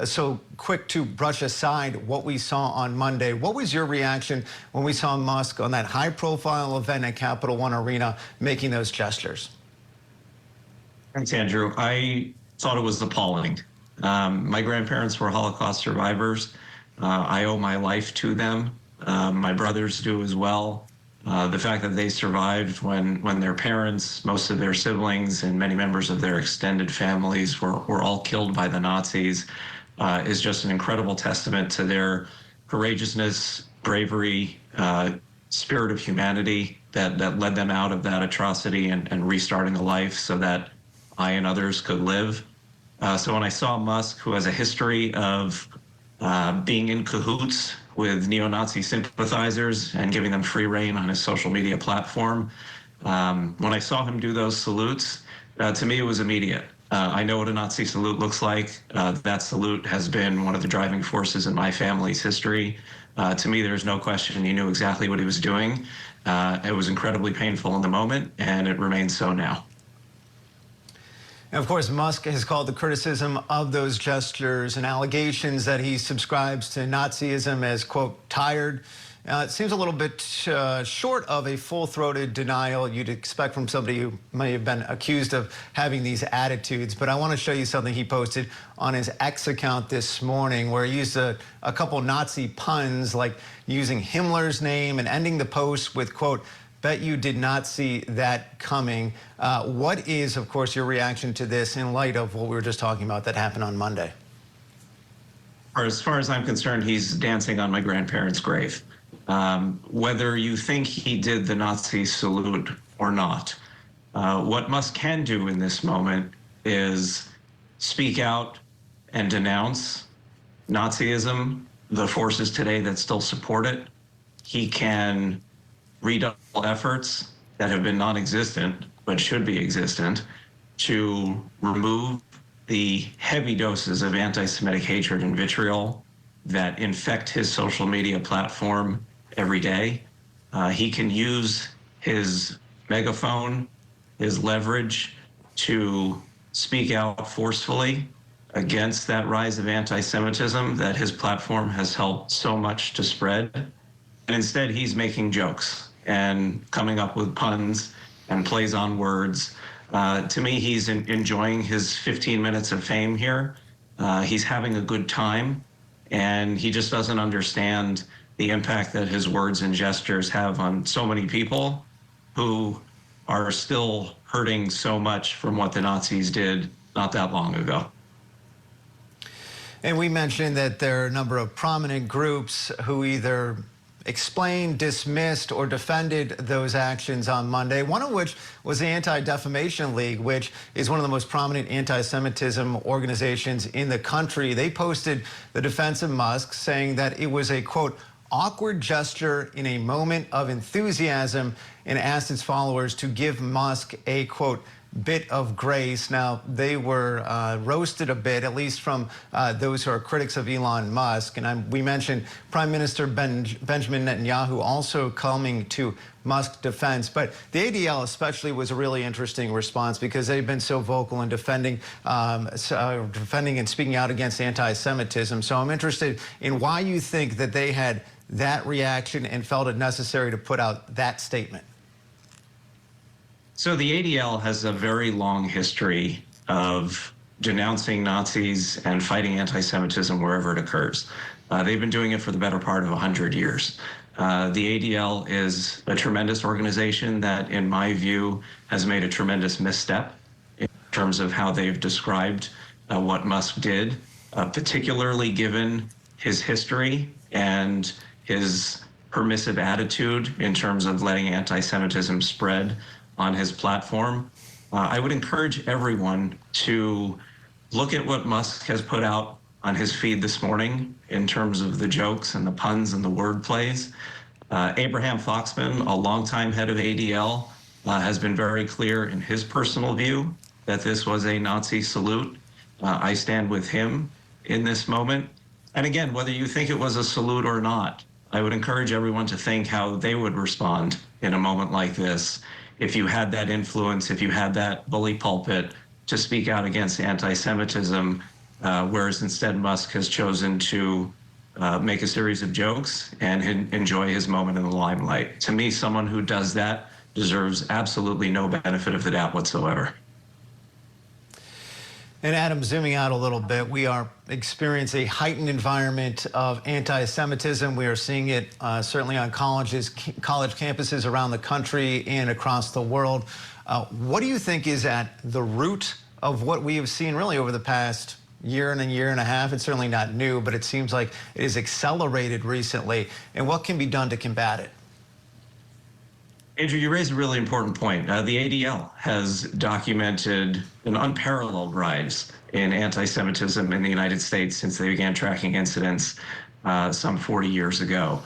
so quick to brush aside what we saw on Monday. What was your reaction when we saw Musk on that high-profile event at Capital One Arena making those gestures? Thanks, Andrew. I thought it was appalling. My grandparents were Holocaust survivors. I owe my life to them. My brothers do as well. The fact that they survived when their parents, most of their siblings, and many members of their extended families were all killed by the Nazis is just an incredible testament to their courageousness, bravery, spirit of humanity that led them out of that atrocity and restarting a life so that I and others could live. So when I saw Musk, who has a history of being in cahoots with neo-Nazi sympathizers and giving them free rein on his social media platform, when I saw him do those salutes, to me it was immediate. I know what a Nazi salute looks like. That salute has been one of the driving forces in my family's history. To me, there's no question he knew exactly what he was doing. It was incredibly painful in the moment, and it remains so now. And of course, Musk has called the criticism of those gestures and allegations that he subscribes to Nazism as, quote, tired. It seems a little bit short of a full-throated denial you'd expect from somebody who may have been accused of having these attitudes. But I want to show you something he posted on his X account this morning, where he used a couple Nazi puns, like using Himmler's name and ending the post with, quote, "Bet you did not see that coming." What is, of course, your reaction to this in light of what we were just talking about that happened on Monday? As far as I'm concerned, he's dancing on my grandparents' grave. Whether you think he did the Nazi salute or not, what Musk can do in this moment is speak out and denounce Nazism, the forces today that still support it. He can redouble efforts that have been non-existent but should be existent to remove the heavy doses of anti-Semitic hatred and vitriol that infect his social media platform every day. He can use his megaphone, his leverage, to speak out forcefully against that rise of anti-Semitism that his platform has helped so much to spread. And instead, he's making jokes and coming up with puns and plays on words. To me, he's enjoying his 15 minutes of fame here. He's having a good time, and he just doesn't understand the impact that his words and gestures have on so many people who are still hurting so much from what the Nazis did not that long ago. And we mentioned that there are a number of prominent groups who either explained, dismissed, or defended those actions on Monday, one of which was the Anti-Defamation League, which is one of the most prominent anti-Semitism organizations in the country. They posted the defense of Musk, saying that it was a, quote, awkward gesture in a moment of enthusiasm, and asked its followers to give Musk a, quote, bit of grace. Now, they were roasted a bit, at least from those who are critics of Elon Musk. And we mentioned Prime Minister Benjamin Netanyahu also coming to Musk's defense. But the ADL especially was a really interesting response because they've been so vocal in defending and speaking out against anti-Semitism. So I'm interested in why you think that they had that reaction and felt it necessary to put out that statement. So the ADL has a very long history of denouncing Nazis and fighting anti-Semitism wherever it occurs. They've been doing it for the better part of 100 years. The ADL is a tremendous organization that, in my view, has made a tremendous misstep in terms of how they've described what Musk did, particularly given his history and his permissive attitude in terms of letting anti-Semitism spread on his platform. I would encourage everyone to look at what Musk has put out on his feed this morning in terms of the jokes and the puns and the word plays. Abraham Foxman, a longtime head of ADL, has been very clear in his personal view that this was a Nazi salute. I stand with him in this moment. And again, whether you think it was a salute or not, I would encourage everyone to think how they would respond in a moment like this if you had that influence, if you had that bully pulpit to speak out against anti-Semitism whereas instead Musk has chosen to make a series of jokes and enjoy his moment in the limelight. To me, someone who does that deserves absolutely no benefit of the doubt whatsoever. And Adam, zooming out a little bit, we are experiencing a heightened environment of anti-Semitism. We are seeing it certainly on college campuses around the country and across the world. What do you think is at the root of what we have seen really over the past year and a half? It's certainly not new, but it seems like it has accelerated recently. And what can be done to combat it? Andrew, you raised a really important point. The ADL has documented an unparalleled rise in anti-Semitism in the United States since they began tracking incidents some 40 years ago.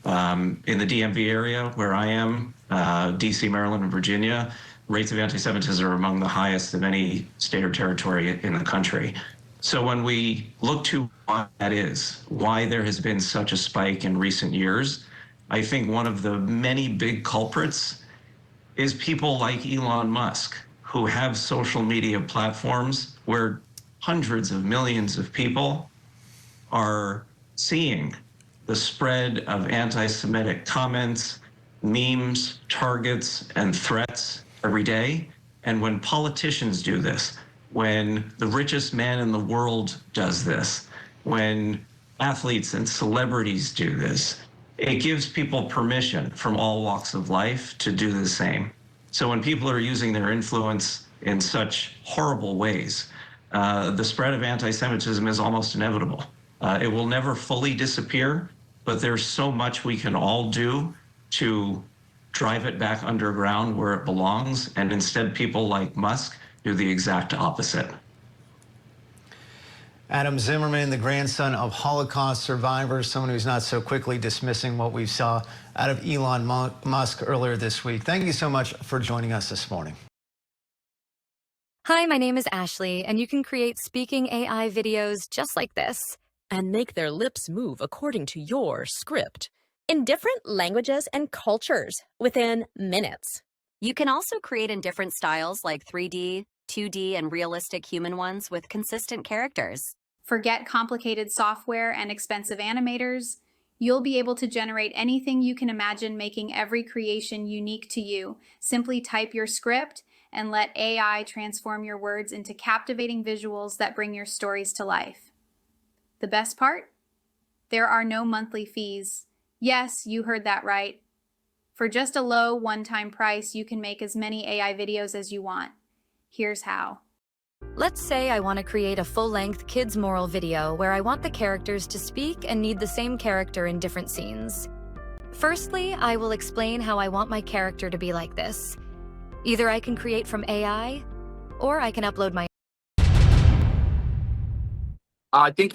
In the DMV area where I am, DC, Maryland, and Virginia, rates of anti-Semitism are among the highest of any state or territory in the country. So when we look to why that is, why there has been such a spike in recent years, I think one of the many big culprits is people like Elon Musk, who have social media platforms where hundreds of millions of people are seeing the spread of anti-Semitic comments, memes, targets, and threats every day. And when politicians do this, when the richest man in the world does this, when athletes and celebrities do this, it gives people permission from all walks of life to do the same. So when people are using their influence in such horrible ways, the spread of anti-Semitism is almost inevitable. It will never fully disappear, but there's so much we can all do to drive it back underground where it belongs, and instead people like Musk do the exact opposite. Adam Zimmerman, the grandson of Holocaust survivors, someone who's not so quickly dismissing what we saw out of Elon Musk earlier this week. Thank you so much for joining us this morning. Hi, my name is Ashley, and you can create speaking AI videos just like this. And make their lips move according to your script. In different languages and cultures within minutes. You can also create in different styles like 3D, 2D, and realistic human ones with consistent characters. Forget complicated software and expensive animators. You'll be able to generate anything you can imagine, making every creation unique to you. Simply type your script and let AI transform your words into captivating visuals that bring your stories to life. The best part? There are no monthly fees. Yes, you heard that right. For just a low one-time price, you can make as many AI videos as you want. Here's how. Let's say I want to create a full-length kids' moral video where I want the characters to speak and need the same character in different scenes. Firstly, I will explain how I want my character to be like this. Either I can create from AI, or I can upload my I think it's